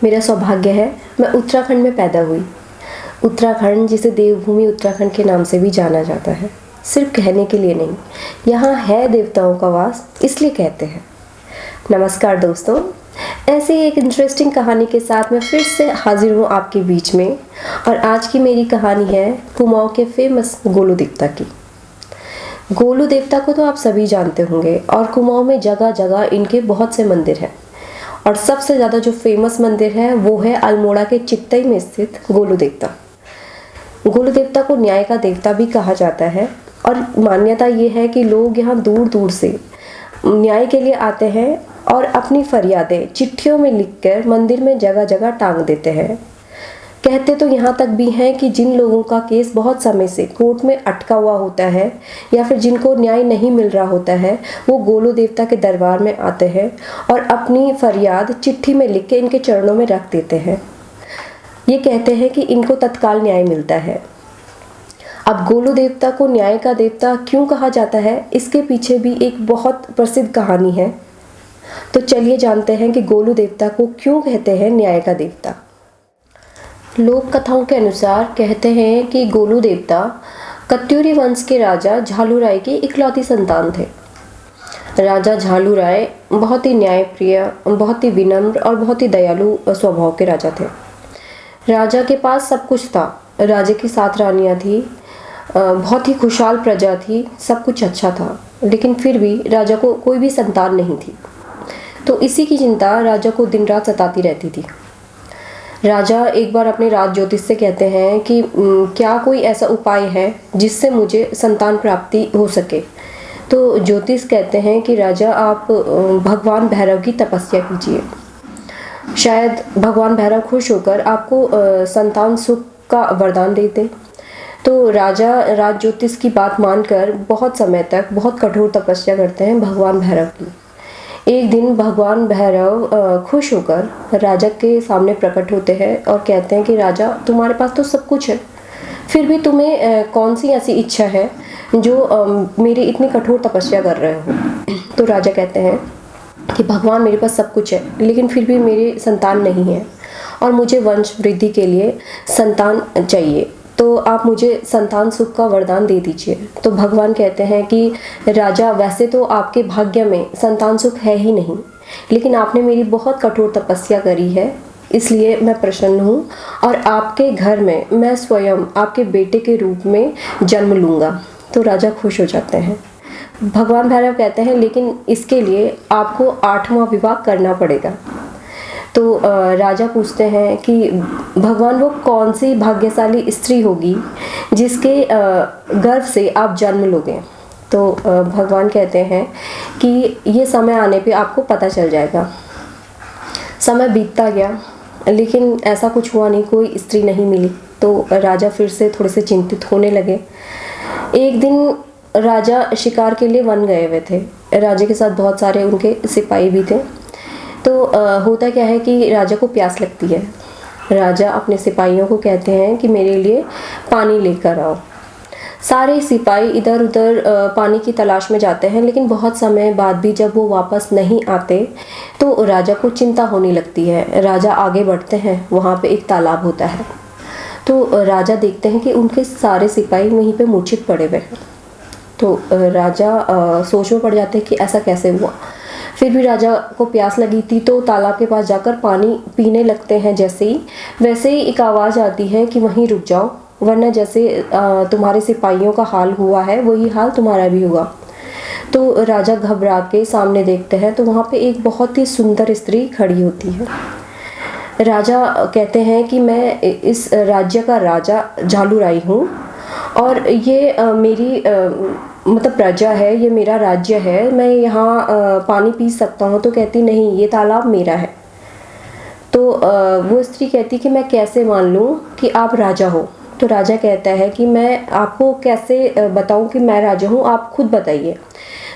मेरा सौभाग्य है मैं उत्तराखंड में पैदा हुई। उत्तराखंड जिसे देवभूमि उत्तराखंड के नाम से भी जाना जाता है, सिर्फ कहने के लिए नहीं, यहाँ है देवताओं का वास इसलिए कहते हैं। नमस्कार दोस्तों, ऐसे ही एक इंटरेस्टिंग कहानी के साथ मैं फिर से हाजिर हूँ आपके बीच में। और आज की मेरी कहानी है कुमाऊँ के फेमस गोलू देवता की। गोलू देवता को तो आप सभी जानते होंगे और कुमाऊँ में जगह जगह इनके बहुत से मंदिर हैं। और सबसे ज़्यादा जो फेमस मंदिर है वो है अल्मोड़ा के चित्तई में स्थित गोलू देवता। गोलू देवता को न्याय का देवता भी कहा जाता है और मान्यता ये है कि लोग यहाँ दूर दूर से न्याय के लिए आते हैं और अपनी फरियादें चिट्ठियों में लिखकर मंदिर में जगह जगह टांग देते हैं। कहते तो यहाँ तक भी हैं कि जिन लोगों का केस बहुत समय से कोर्ट में अटका हुआ होता है या फिर जिनको न्याय नहीं मिल रहा होता है, वो गोलू देवता के दरबार में आते हैं और अपनी फरियाद चिट्ठी में लिख के इनके चरणों में रख देते हैं। ये कहते हैं कि इनको तत्काल न्याय मिलता है। अब गोलू देवता को न्याय का देवता क्यों कहा जाता है, इसके पीछे भी एक बहुत प्रसिद्ध कहानी है। तो चलिए जानते हैं कि गोलू देवता को क्यों कहते हैं न्याय का देवता। लोक कथाओं के अनुसार कहते हैं कि गोलू देवता कत्यूरी वंश के राजा झालू राय की इकलौती संतान थे। राजा झालू राय बहुत ही न्यायप्रिय, बहुत ही विनम्र और बहुत ही दयालु स्वभाव के राजा थे। राजा के पास सब कुछ था। राजा की 7 रानियां थी, बहुत ही खुशहाल प्रजा थी, सब कुछ अच्छा था, लेकिन फिर भी राजा को कोई भी संतान नहीं थी। तो इसी की चिंता राजा को दिन रात सताती रहती थी। राजा एक बार अपने राज ज्योतिष से कहते हैं कि क्या कोई ऐसा उपाय है जिससे मुझे संतान प्राप्ति हो सके। तो ज्योतिष कहते हैं कि राजा आप भगवान भैरव की तपस्या कीजिए, शायद भगवान भैरव खुश होकर आपको संतान सुख का वरदान दे दें। तो राजा राज ज्योतिष की बात मानकर बहुत समय तक बहुत कठोर तपस्या करते हैं भगवान भैरव की। एक दिन भगवान भैरव खुश होकर राजा के सामने प्रकट होते हैं और कहते हैं कि राजा तुम्हारे पास तो सब कुछ है, फिर भी तुम्हें कौन सी ऐसी इच्छा है जो मेरी इतनी कठोर तपस्या कर रहे हो। तो राजा कहते हैं कि भगवान मेरे पास सब कुछ है, लेकिन फिर भी मेरी संतान नहीं है और मुझे वंश वृद्धि के लिए संतान चाहिए, तो आप मुझे संतान सुख का वरदान दे दीजिए। तो भगवान कहते हैं कि राजा वैसे तो आपके भाग्य में संतान सुख है ही नहीं, लेकिन आपने मेरी बहुत कठोर तपस्या करी है, इसलिए मैं प्रसन्न हूँ और आपके घर में मैं स्वयं आपके बेटे के रूप में जन्म लूँगा। तो राजा खुश हो जाते हैं। भगवान भैरव कहते हैं लेकिन इसके लिए आपको 8वां विवाह करना पड़ेगा। तो राजा पूछते हैं कि भगवान वो कौन सी भाग्यशाली स्त्री होगी जिसके गर्भ से आप जन्म लोगे। तो भगवान कहते हैं कि ये समय आने पे आपको पता चल जाएगा। समय बीतता गया, लेकिन ऐसा कुछ हुआ नहीं, कोई स्त्री नहीं मिली। तो राजा फिर से थोड़े से चिंतित होने लगे। एक दिन राजा शिकार के लिए वन गए हुए थे। राजा के साथ बहुत सारे उनके सिपाही भी थे। तो होता क्या है कि राजा को प्यास लगती है। राजा अपने सिपाहियों को कहते हैं कि मेरे लिए पानी लेकर आओ। सारे सिपाही इधर उधर पानी की तलाश में जाते हैं, लेकिन बहुत समय बाद भी जब वो वापस नहीं आते तो राजा को चिंता होने लगती है। राजा आगे बढ़ते हैं, वहाँ पे एक तालाब होता है। तो राजा देखते हैं कि उनके सारे सिपाही वहीं पे मूर्छित पड़े हुए हैं। तो राजा सोच में पड़ जाते हैं कि ऐसा कैसे हुआ। फिर भी राजा को प्यास लगी थी, तो तालाब के पास जाकर पानी पीने लगते हैं। जैसे ही वैसे ही एक आवाज़ आती है कि वहीं रुक जाओ, वरना जैसे तुम्हारे सिपाहियों का हाल हुआ है वही हाल तुम्हारा भी होगा। तो राजा घबरा के सामने देखते हैं तो वहाँ पे एक बहुत ही सुंदर स्त्री खड़ी होती है। राजा कहते हैं कि मैं इस राज्य का राजा झालू राय हूँ और ये मेरी मतलब प्रजा है, ये मेरा राज्य है, मैं यहाँ पानी पी सकता हूँ। तो कहती नहीं, ये तालाब मेरा है। तो वो स्त्री कहती कि मैं कैसे मान लूँ कि आप राजा हो। तो राजा कहता है कि मैं आपको कैसे बताऊँ कि मैं राजा हूँ, आप खुद बताइए।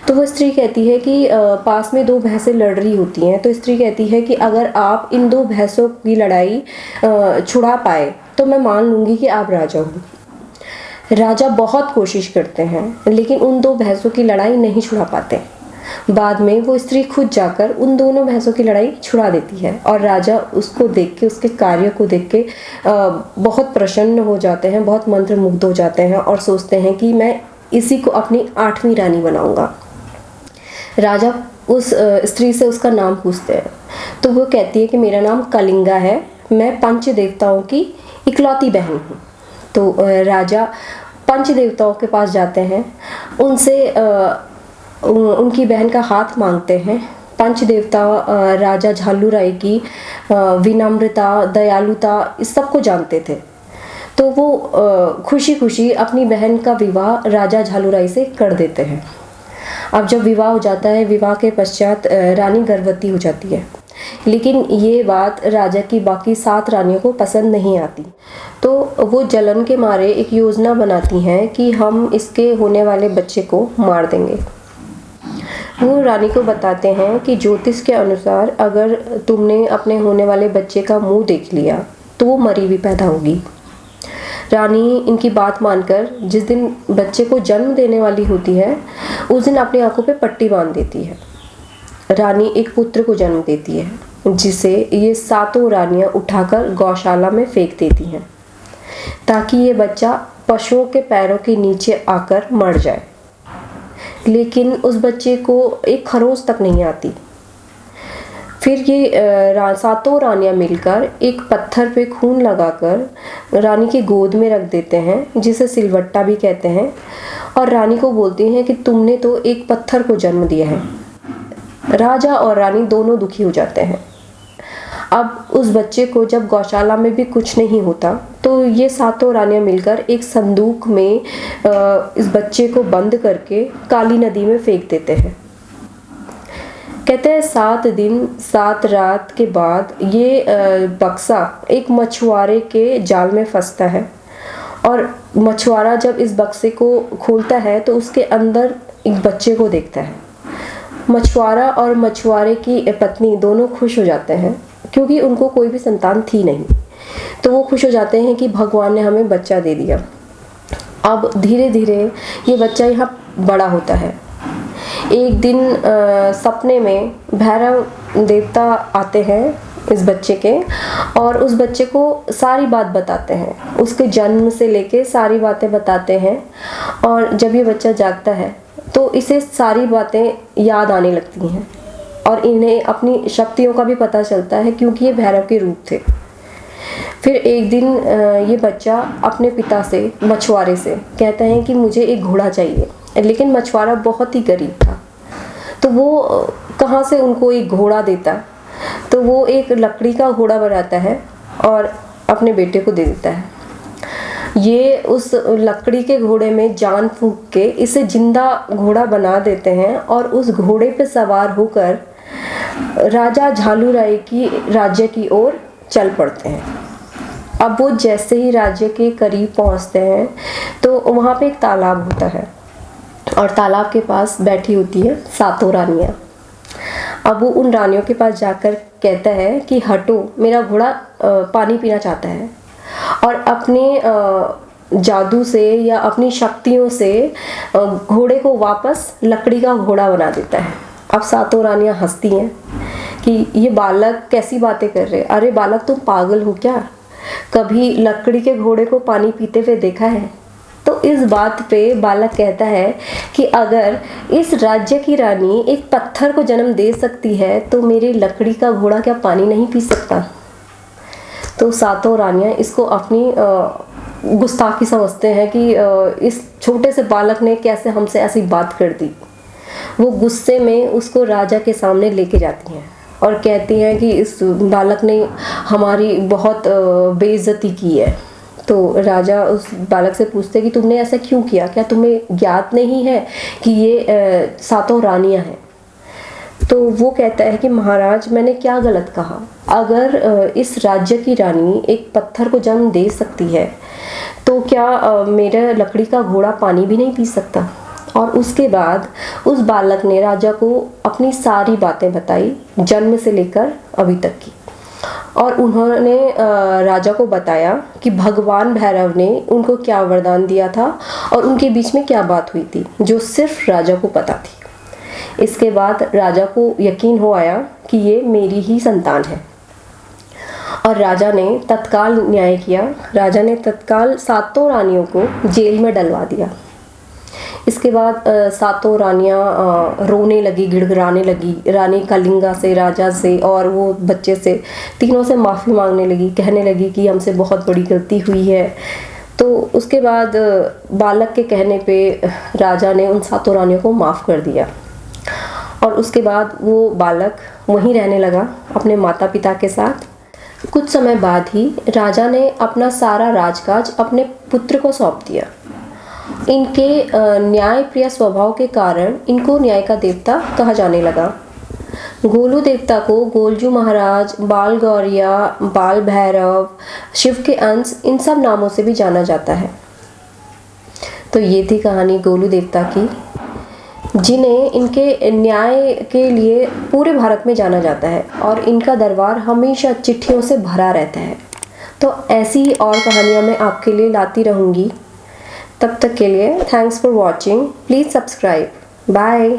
तो वो स्त्री कहती है कि पास में 2 भैंसें लड़ रही होती हैं। तो स्त्री कहती है कि अगर आप इन 2 भैंसों की लड़ाई छुड़ा पाए तो मैं मान लूँगी कि आप राजा हो। राजा बहुत कोशिश करते हैं, लेकिन उन 2 भैंसों की लड़ाई नहीं छुड़ा पाते। बाद में वो स्त्री खुद जाकर उन दोनों भैंसों की लड़ाई छुड़ा देती है और राजा उसको देख के, उसके कार्य को देख के बहुत प्रसन्न हो जाते हैं, बहुत मंत्रमुग्ध हो जाते हैं और सोचते हैं कि मैं इसी को अपनी 8वीं रानी बनाऊंगा। राजा उस स्त्री से उसका नाम पूछते हैं तो वो कहती है कि मेरा नाम कलिंगा है, मैं पंच देवताओं की इकलौती बहन हूँ। तो राजा पंच देवताओं के पास जाते हैं, उनसे उनकी बहन का हाथ मांगते हैं। पंच देवता राजा झालूराय की विनम्रता, दयालुता, इस सब को जानते थे। तो वो खुशी खुशी अपनी बहन का विवाह राजा झालूराय से कर देते हैं। अब जब विवाह हो जाता है, विवाह के पश्चात रानी गर्भवती हो जाती है, लेकिन ये बात राजा की बाकी 7 रानियों को पसंद नहीं आती। तो वो जलन के मारे एक योजना बनाती हैं कि हम इसके होने वाले बच्चे को मार देंगे। वो रानी को बताते हैं कि ज्योतिष के अनुसार अगर तुमने अपने होने वाले बच्चे का मुंह देख लिया तो वो मरी हुई पैदा होगी। रानी इनकी बात मानकर जिस दिन बच्चे को जन्म देने वाली होती है, उस दिन अपनी आंखों पे पट्टी बांध देती है। रानी एक पुत्र को जन्म देती है, जिसे ये 7 रानियां उठाकर गौशाला में फेंक देती हैं ताकि ये बच्चा पशुओं के पैरों के नीचे आकर मर जाए। लेकिन उस बच्चे को एक खरोंच तक नहीं आती। फिर ये 7 रानियां मिलकर एक पत्थर पे खून लगाकर रानी की गोद में रख देते हैं, जिसे सिलवट्टा भी कहते हैं, और रानी को बोलती हैं कि तुमने तो एक पत्थर को जन्म दिया है। राजा और रानी दोनों दुखी हो जाते हैं। अब उस बच्चे को जब गौशाला में भी कुछ नहीं होता तो ये 7 रानियां मिलकर एक संदूक में इस बच्चे को बंद करके काली नदी में फेंक देते हैं। कहते हैं 7 दिन 7 रात के बाद ये बक्सा एक मछुआरे के जाल में फंसता है, और मछुआरा जब इस बक्से को खोलता है तो उसके अंदर एक बच्चे को देखता है। मछुआरा और मछुआरे की पत्नी दोनों खुश हो जाते हैं, क्योंकि उनको कोई भी संतान थी नहीं। तो वो खुश हो जाते हैं कि भगवान ने हमें बच्चा दे दिया। अब धीरे धीरे ये बच्चा यहाँ बड़ा होता है। एक दिन सपने में भैरव देवता आते हैं इस बच्चे के, और उस बच्चे को सारी बात बताते हैं, उसके जन्म से लेके सारी बातें बताते हैं। और जब ये बच्चा जागता है तो इसे सारी बातें याद आने लगती हैं और इन्हें अपनी शक्तियों का भी पता चलता है, क्योंकि ये भैरव के रूप थे। फिर एक दिन ये बच्चा अपने पिता से, मछुआरे से कहता है कि मुझे एक घोड़ा चाहिए, लेकिन मछुआरा बहुत ही गरीब था, तो वो कहाँ से उनको एक घोड़ा देता। तो वो एक लकड़ी का घोड़ा बनाता है और अपने बेटे को दे देता है। ये उस लकड़ी के घोड़े में जान फूंक के इसे जिंदा घोड़ा बना देते हैं और उस घोड़े पे सवार होकर राजा झालूराय की राज्य की ओर चल पड़ते हैं। अब वो जैसे ही राज्य के करीब पहुंचते हैं तो वहाँ पे एक तालाब होता है, और तालाब के पास बैठी होती है 7 रानियाँ। अब वो उन रानियों के पास जाकर कहता है कि हटो, मेरा घोड़ा पानी पीना चाहता है, और अपने जादू से या अपनी शक्तियों से घोड़े को वापस लकड़ी का घोड़ा बना देता है। अब 7 रानियाँ हंसती हैं कि ये बालक कैसी बातें कर रहे, अरे बालक तुम पागल हो क्या, कभी लकड़ी के घोड़े को पानी पीते हुए देखा है? तो इस बात पे बालक कहता है कि अगर इस राज्य की रानी एक पत्थर को जन्म दे सकती है तो मेरी लकड़ी का घोड़ा क्या पानी नहीं पी सकता? तो 7 रानियाँ इसको अपनी गुस्ताखी समझते हैं कि इस छोटे से बालक ने कैसे हमसे ऐसी बात कर दी। वो गुस्से में उसको राजा के सामने लेके जाती हैं और कहती हैं कि इस बालक ने हमारी बहुत बेइज्जती की है। तो राजा उस बालक से पूछते कि तुमने ऐसा क्यों किया, क्या तुम्हें ज्ञात नहीं है कि ये 7 रानियां हैं? तो वो कहता है कि महाराज, मैंने क्या गलत कहा? अगर इस राज्य की रानी एक पत्थर को जन्म दे सकती है तो क्या मेरा लकड़ी का घोड़ा पानी भी नहीं पी सकता? और उसके बाद उस बालक ने राजा को अपनी सारी बातें बताई, जन्म से लेकर अभी तक की, और उन्होंने राजा को बताया कि भगवान भैरव ने उनको क्या वरदान दिया था और उनके बीच में क्या बात हुई थी, जो सिर्फ राजा को पता थी। इसके बाद राजा को यकीन हो आया कि ये मेरी ही संतान है और राजा ने तत्काल न्याय किया। राजा ने तत्काल सातों रानियों को जेल में डलवा दिया। इसके बाद सातों रानियाँ रोने लगी, गिड़गिड़ाने लगी। रानी कलिंगा से, राजा से और वो बच्चे से, तीनों से माफ़ी मांगने लगी, कहने लगी कि हमसे बहुत बड़ी गलती हुई है। तो उसके बाद बालक के कहने पे राजा ने उन सातों रानियों को माफ़ कर दिया और उसके बाद वो बालक वहीं रहने लगा अपने माता पिता के साथ। कुछ समय बाद ही राजा ने अपना सारा राजकाज अपने पुत्र को सौंप दिया। इनके न्याय प्रिय स्वभाव के कारण इनको न्याय का देवता कहा जाने लगा। गोलू देवता को गोलजू महाराज, बाल गौरिया, बाल भैरव, शिव के अंश, इन सब नामों से भी जाना जाता है। तो ये थी कहानी गोलू देवता की, जिन्हें इनके न्याय के लिए पूरे भारत में जाना जाता है और इनका दरबार हमेशा चिट्ठियों से भरा रहता है। तो ऐसी और कहानियाँ मैं आपके लिए लाती रहूँगी। तब तक के लिए thanks for watching. Please subscribe. Bye.